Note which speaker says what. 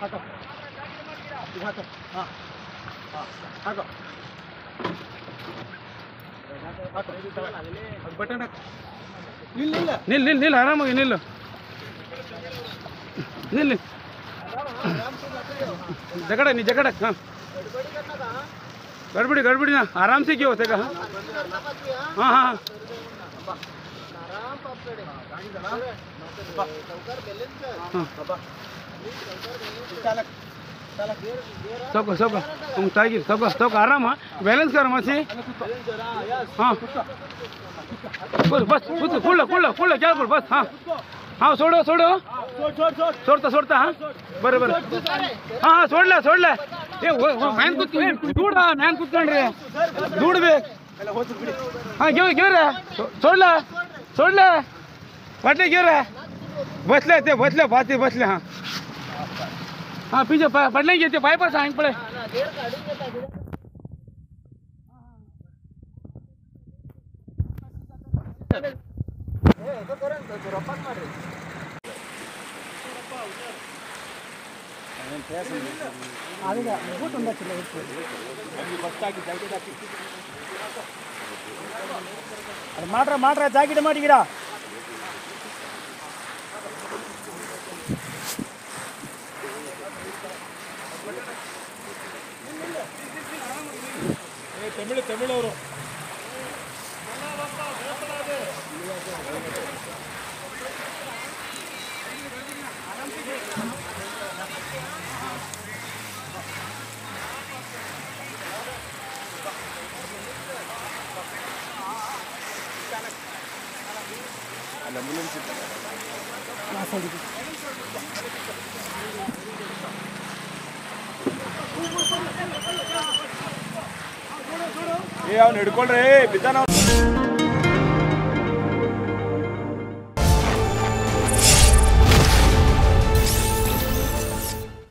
Speaker 1: ಹಾಕೋ ಹಾಕೋ ಹಾಂ ಹಾಕೋ ಬಟನ್ ಹಾಕೋ ನಿಲ್ಲ ನಿಲ್ಲ ನಿಲ್ಲ ನಿಲ್ಲ ಆರಾಮಾಗಿ ನಿಲ್ಲು ನಿಲ್ಲಿ जगड़ नहीं जगड़ हाँ गड़बड़ी गड़बड़ी ना आराम से क्यों होते हाँ हाँ हाँ सबको सबको तुम ताकि सबको सबको आराम हाँ बैलेंस कर मसी हाँ बस खुल खुल क्या बोल बस हाँ हाँ छोड़ो छोड़ो छोड़ता छोड़ता हाँ बराबर हाँ हाँ छोड़ ले ये मैन कुछ दूड़ मैन कुछ दूड़ बे हाँ क्यों रे छोड़ ले बटले क्यों रे बचले बातें बचले हाँ हाँ पीछे पढ़ने के बाईपास आएंगे पड़े ಮಾಡ್ರ ಜಾಕೆಟ್ ಮಾಡಿಗಿಡ ತಮಿಳು ಅವರು
Speaker 2: ಅವ್ನು ಹಿಡ್ಕೊಳ್ರಿ ಬಿದ್ದಾನ